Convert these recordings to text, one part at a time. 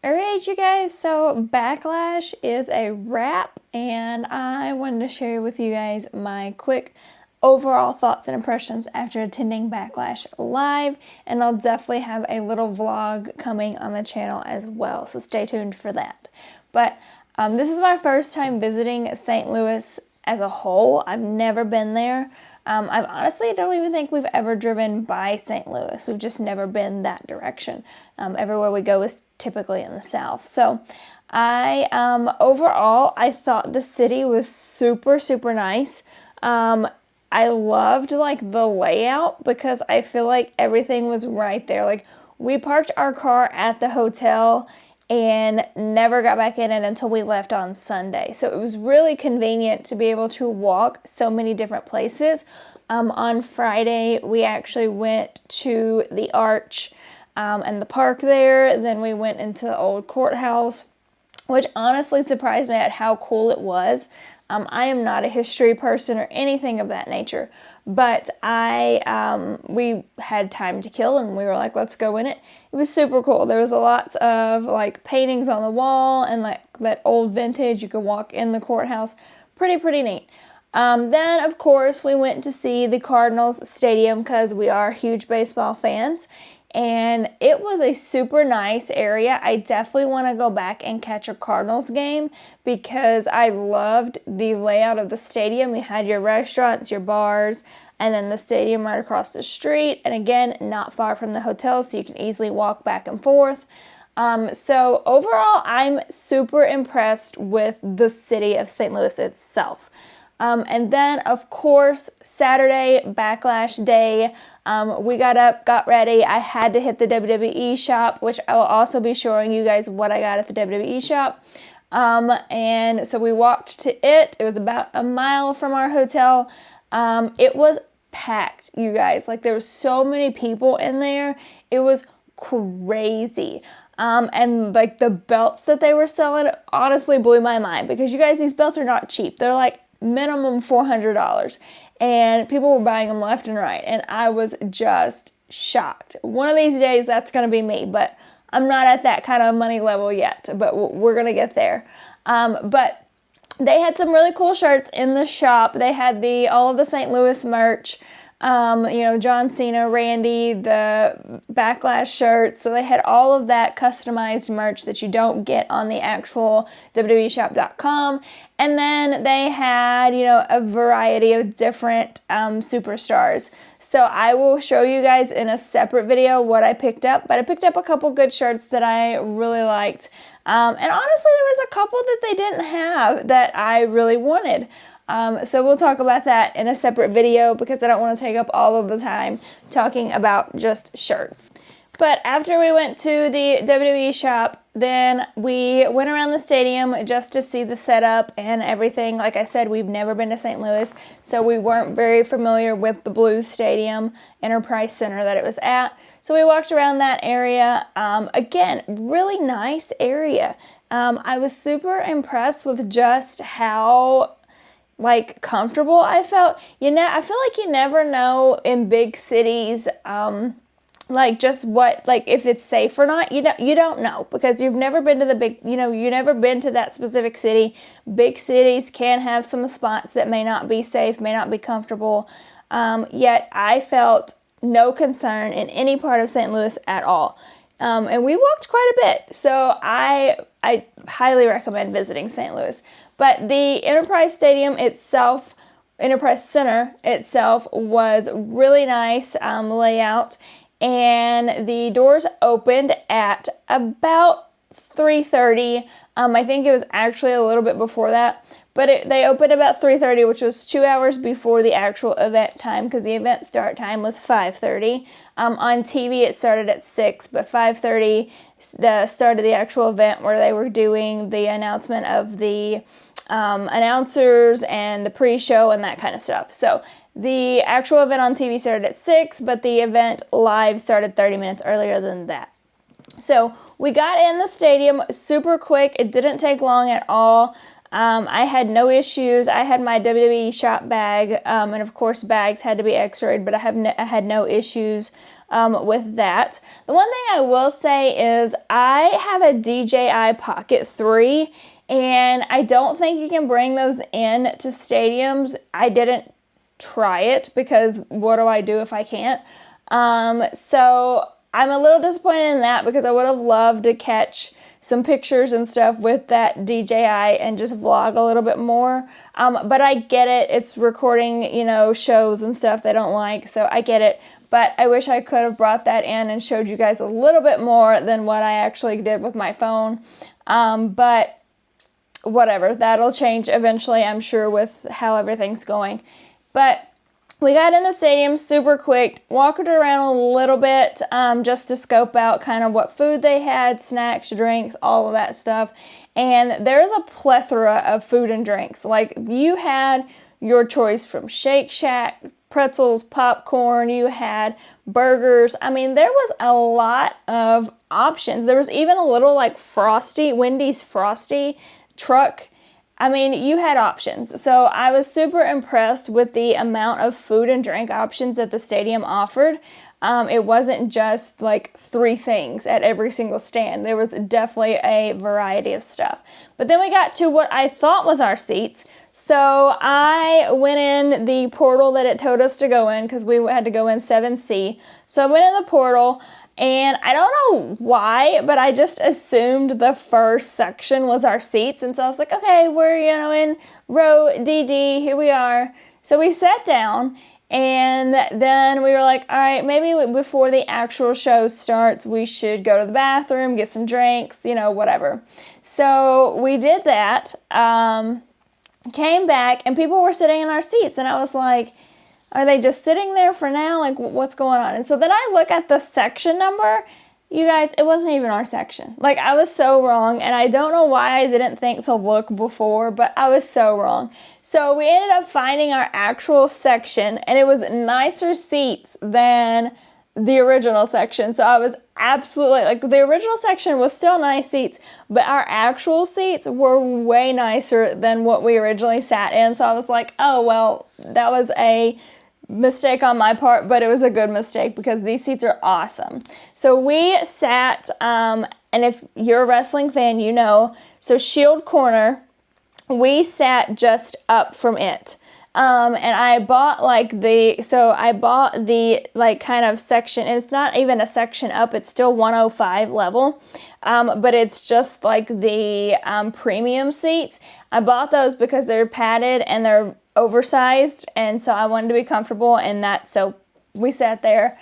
Alright, you guys, so Backlash is a wrap, and I wanted to share with you guys my quick overall thoughts and impressions after attending Backlash live, and I'll definitely have a little vlog coming on the channel as well, so stay tuned for that. But this is my first time visiting St. Louis as a whole. I've never been there. I honestly don't even think we've ever driven by St. Louis. We've just never been that direction. Everywhere we go is typically in the south. So overall, I thought the city was super, super nice. I loved like the layout because I feel like everything was right there. Like we parked our car at the hotel and never got back in it until we left on Sunday. So it was really convenient to be able to walk so many different places. On Friday, we actually went to the Arch and the park there. Then we went into the old courthouse, which honestly surprised me at how cool it was. I am not a history person or anything of that nature, but we had time to kill and we were like, let's go in it. It was super cool. There was a lot of like paintings on the wall and like that old vintage. You could walk in the courthouse. Pretty neat. Then of course we went to see the Cardinals stadium because we are huge baseball fans. And it was a super nice area. I definitely want to go back and catch a Cardinals game because I loved the layout of the stadium. You had your restaurants, your bars, and then the stadium right across the street. And again, not far from the hotel, so you can easily walk back and forth. So overall, I'm super impressed with the city of St. Louis itself. And then, of course, Saturday, Backlash Day, we got up, got ready. I had to hit the WWE shop, which I will also be showing you guys what I got at the WWE shop. And so we walked to it. It was about a mile from our hotel. It was packed, you guys. Like, there were so many people in there. It was crazy. And like the belts that they were selling honestly blew my mind because you guys, these belts are not cheap. They're like minimum $400 and people were buying them left and right. And I was just shocked. One of these days that's going to be me, but I'm not at that kind of money level yet, but we're going to get there. But they had some really cool shirts in the shop. They had all of the St. Louis merch. John Cena, Randy, the Backlash shirts. So they had all of that customized merch that you don't get on the actual WWEshop.com. And then they had, a variety of different superstars. So I will show you guys in a separate video what I picked up. But I picked up a couple good shirts that I really liked. And honestly, there was a couple that they didn't have that I really wanted. So we'll talk about that in a separate video because I don't want to take up all of the time talking about just shirts. But after we went to the WWE shop, then we went around the stadium just to see the setup and everything. Like I said, we've never been to St. Louis, so we weren't very familiar with the Blues Stadium Enterprise Center that it was at. So we walked around that area. Again, really nice area. I was super impressed with just how comfortable I felt. I feel like you never know in big cities, just what, if it's safe or not. You don't know because you've never been to you've never been to that specific city. Big cities can have some spots that may not be safe, may not be comfortable. Yet I felt no concern in any part of St. Louis at all. And we walked quite a bit. So I highly recommend visiting St. Louis. But the Enterprise Center itself was really nice layout. And the doors opened at about 3:30. I think it was actually a little bit before that. But they opened about 3:30, which was 2 hours before the actual event time because the event start time was 5:30. On TV, it started at 6, but 5:30, the start of the actual event where they were doing the announcement of the announcers and the pre-show and that kind of stuff. So the actual event on TV started at 6, but the event live started 30 minutes earlier than that. So we got in the stadium super quick. It didn't take long at all. I had no issues. I had my WWE shop bag, and of course bags had to be x-rayed, but I had no issues with that. The one thing I will say is I have a DJI Pocket 3, and I don't think you can bring those in to stadiums. I didn't try it because what do I do if I can't? So I'm a little disappointed in that because I would have loved to catch some pictures and stuff with that DJI and just vlog a little bit more. But I get it. It's recording, shows and stuff they don't like, so I get it. But I wish I could have brought that in and showed you guys a little bit more than what I actually did with my phone. But whatever, that'll change eventually, I'm sure, with how everything's going. But we got in the stadium super quick, walked around a little bit just to scope out kind of what food they had, snacks, drinks, all of that stuff. And there's a plethora of food and drinks. Like, you had your choice from Shake Shack, pretzels, popcorn, you had burgers. I mean, there was a lot of options. There was even a little like Wendy's Frosty truck. I mean, you had options. So I was super impressed with the amount of food and drink options that the stadium offered. It wasn't just like 3 things at every single stand. There was definitely a variety of stuff. But then we got to what I thought was our seats. So I went in the portal that it told us to go in because we had to go in 7C. So I went in the portal. And I don't know why, but I just assumed the first section was our seats. And so I was like, okay, we're, in row DD, here we are. So we sat down, and then we were like, all right, maybe before the actual show starts, we should go to the bathroom, get some drinks, whatever. So we did that, came back, and people were sitting in our seats. And I was like, are they just sitting there for now? Like, what's going on? And so then I look at the section number. You guys, it wasn't even our section. Like, I was so wrong, and I don't know why I didn't think to look before, but I was so wrong. So we ended up finding our actual section, and it was nicer seats than the original section. So I was absolutely, like, the original section was still nice seats, but our actual seats were way nicer than what we originally sat in. So I was like, oh, well, that was a mistake on my part, but it was a good mistake because these seats are awesome. So we sat, and if you're a wrestling fan, so Shield Corner, we sat just up from it. And I bought the kind of section, and it's not even a section up, it's still 105 level. But it's just like the premium seats. I bought those because they're padded and they're oversized, and so I wanted to be comfortable in that, so we sat there.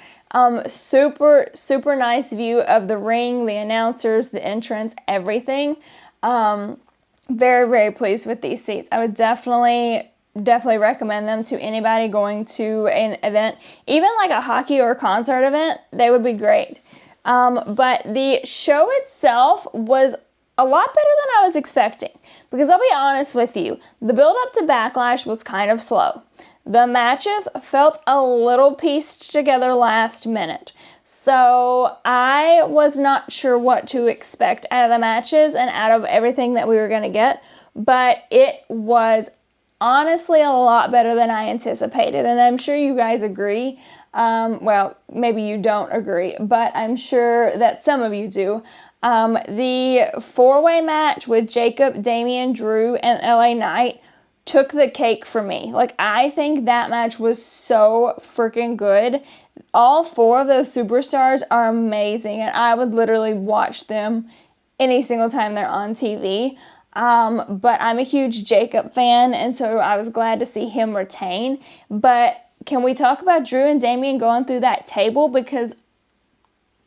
Super, super nice view of the ring, the announcers, the entrance, everything. Very, very pleased with these seats. I would definitely recommend them to anybody going to an event, even like a hockey or concert event. They would be great. But the show itself was a lot better than I was expecting, because I'll be honest with you, the build up to Backlash was kind of slow. The matches felt a little pieced together last minute. So I was not sure what to expect out of the matches and out of everything that we were going to get, but it was honestly a lot better than I anticipated, and I'm sure you guys agree. Well, maybe you don't agree, but I'm sure that some of you do. The 4-way match with Jacob, Damian, Drew, and LA Knight took the cake for me. Like, I think that match was so freaking good. All 4 of those superstars are amazing, and I would literally watch them any single time they're on TV. But I'm a huge Jacob fan, and so I was glad to see him retain. But can we talk about Drew and Damian going through that table? Because,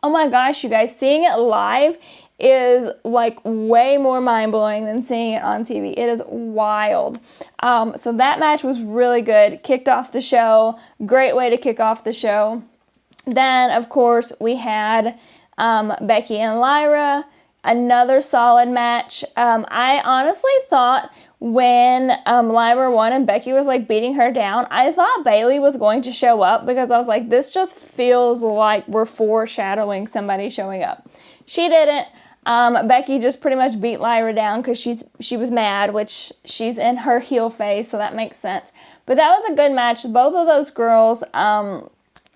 oh my gosh, you guys, seeing it live is like way more mind-blowing than seeing it on TV. It is wild. So that match was really good. Kicked off the show. Great way to kick off the show. Then, of course, we had Becky and Lyra. Another solid match. I honestly thought when Lyra won and Becky was like beating her down, I thought Bayley was going to show up, because I was like, this just feels like we're foreshadowing somebody showing up. She didn't. Becky just pretty much beat Lyra down because she was mad, which she's in her heel phase, so that makes sense. But that was a good match. Both of those girls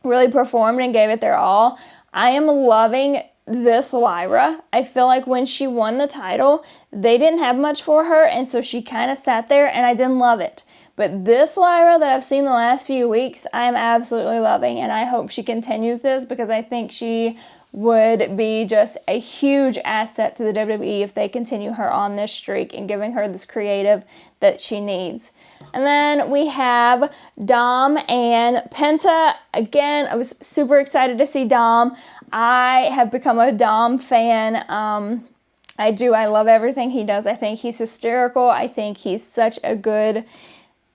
really performed and gave it their all. I am loving this Lyra. I feel like when she won the title, they didn't have much for her, and so she kind of sat there, and I didn't love it. But this Lyra that I've seen the last few weeks, I am absolutely loving, and I hope she continues this because I think she would be just a huge asset to the WWE if they continue her on this streak and giving her this creative that she needs. And then we have Dom and Penta. Again, I was super excited to see Dom. I have become a Dom fan. I love everything he does. I think he's hysterical. I think he's such a good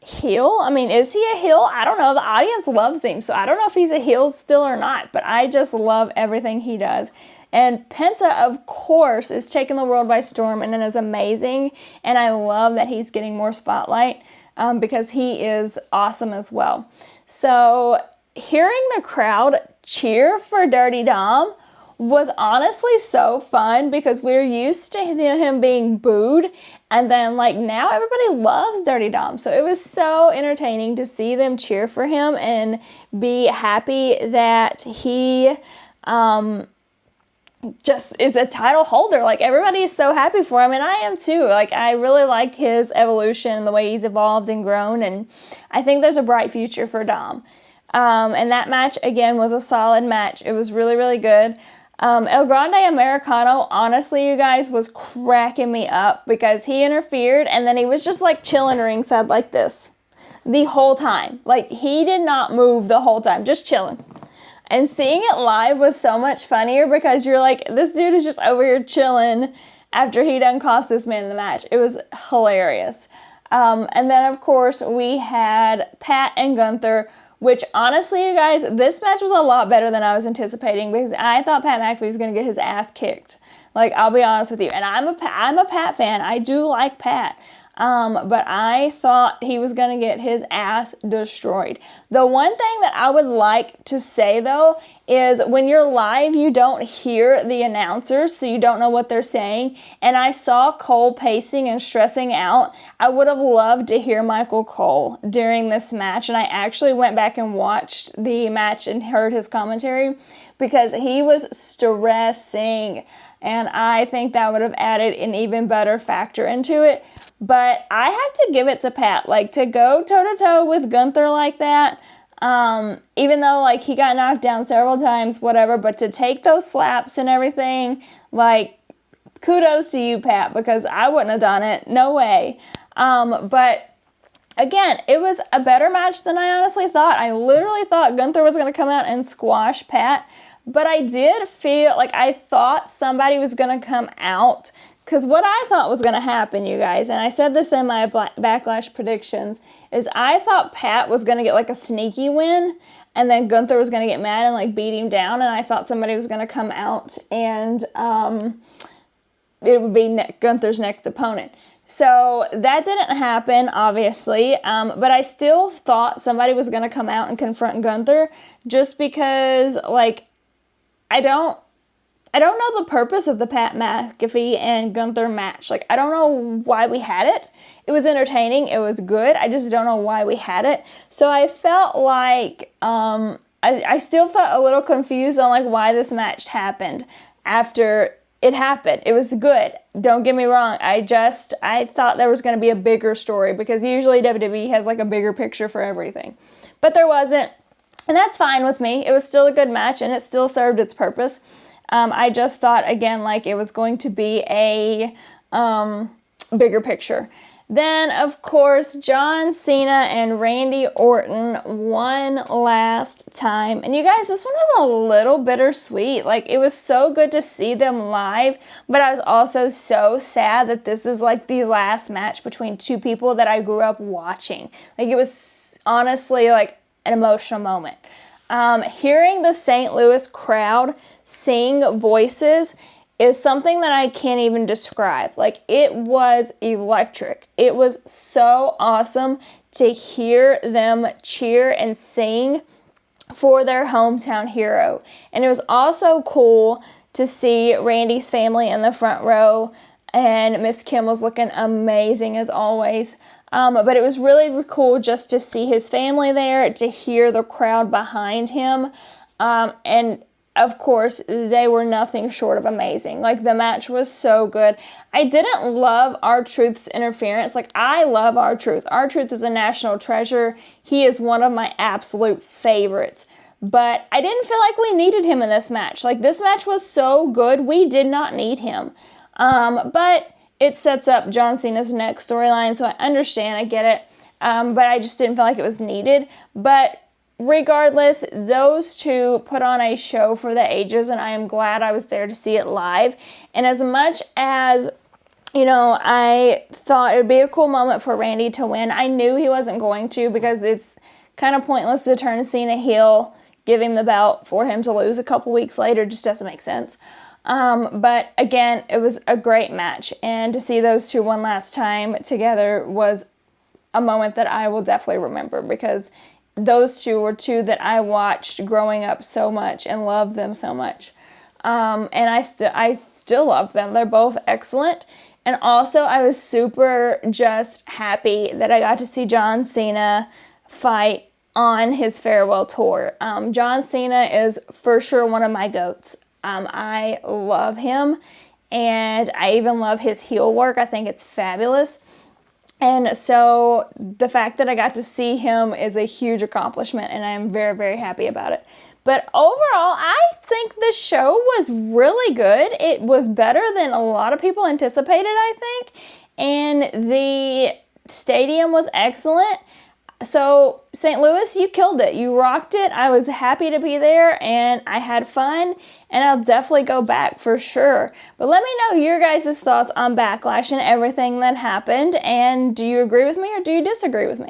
heel. I mean, is he a heel? I don't know. The audience loves him, so I don't know if he's a heel still or not, but I just love everything he does. And Penta, of course, is taking the world by storm, and it is amazing, and I love that he's getting more spotlight because he is awesome as well. So hearing the crowd cheer for Dirty Dom was honestly so fun because we're used to him being booed, and then like now everybody loves Dirty Dom. So it was so entertaining to see them cheer for him and be happy that he just is a title holder. Like everybody is so happy for him, and I am too. Like I really like his evolution and the way he's evolved and grown, and I think there's a bright future for Dom. And that match again was a solid match. It was really, really good. El Grande Americano, honestly, you guys, was cracking me up because he interfered and then he was just like chilling ringside like this the whole time. Like he did not move the whole time, just chilling. And seeing it live was so much funnier because you're like, this dude is just over here chilling after he done cost this man the match. It was hilarious. And then, of course, we had Pat and Gunther, which honestly, you guys, this match was a lot better than I was anticipating because I thought Pat McAfee was going to get his ass kicked. Like, I'll be honest with you. And I'm a Pat fan. I do like Pat. But I thought he was going to get his ass destroyed. The one thing that I would like to say, though, is when you're live, you don't hear the announcers, so you don't know what they're saying. And I saw Cole pacing and stressing out. I would have loved to hear Michael Cole during this match, and I actually went back and watched the match and heard his commentary because he was stressing, and I think that would have added an even better factor into it. But I have to give it to Pat. Like, to go toe-to-toe with Gunther like that, even though, like, he got knocked down several times, whatever, but to take those slaps and everything, like, kudos to you, Pat, because I wouldn't have done it. No way. But, again, it was a better match than I honestly thought. I literally thought Gunther was going to come out and squash Pat, but I did feel like I thought somebody was going to come out. Because what I thought was going to happen, you guys, and I said this in my Backlash predictions, is I thought Pat was going to get like a sneaky win, and then Gunther was going to get mad and like beat him down, and I thought somebody was going to come out and it would be Gunther's next opponent. So that didn't happen, obviously, but I still thought somebody was going to come out and confront Gunther just because, like, I don't know the purpose of the Pat McAfee and Gunther match. Like, I don't know why we had it. It was entertaining. It was good. I just don't know why we had it. So I felt like, I still felt a little confused on, like, why this match happened after it happened. It was good. Don't get me wrong. I thought there was going to be a bigger story because usually WWE has, like, a bigger picture for everything. But there wasn't. And that's fine with me. It was still a good match and it still served its purpose. I just thought, again, like it was going to be a bigger picture. Then, of course, John Cena and Randy Orton one last time. And you guys, this one was a little bittersweet. Like, it was so good to see them live, but I was also so sad that this is like the last match between two people that I grew up watching. Like, it was honestly like an emotional moment. Hearing the St. Louis crowd sing voices is something that I can't even describe. Like, it was electric. It was so awesome to hear them cheer and sing for their hometown hero. And it was also cool to see Randy's family in the front row and Miss Kim was looking amazing as always. But it was really cool just to see his family there, to hear the crowd behind him, and of course, they were nothing short of amazing. Like, the match was so good. I didn't love R-Truth's interference. Like, I love R-Truth. R-Truth is a national treasure. He is one of my absolute favorites. But I didn't feel like we needed him in this match. Like, this match was so good, we did not need him. But it sets up John Cena's next storyline, so I understand, I get it. But I just didn't feel like it was needed. But regardless, those two put on a show for the ages, and I am glad I was there to see it live. And as much as, I thought it would be a cool moment for Randy to win, I knew he wasn't going to, because it's kind of pointless to turn Cena heel, give him the belt for him to lose a couple weeks later. Just doesn't make sense. But again, it was a great match, and to see those two one last time together was a moment that I will definitely remember, because those two were two that I watched growing up so much and loved them so much. And I still love them. They're both excellent. And also, I was super just happy that I got to see John Cena fight on his farewell tour. John Cena is for sure one of my GOATs. I love him, and I even love his heel work. I think it's fabulous. And so the fact that I got to see him is a huge accomplishment, and I'm very, very happy about it. But overall, I think the show was really good. It was better than a lot of people anticipated, I think. And the stadium was excellent. So, St. Louis, you killed it. You rocked it. I was happy to be there, and I had fun, and I'll definitely go back for sure. But let me know your guys' thoughts on Backlash and everything that happened, and do you agree with me or do you disagree with me?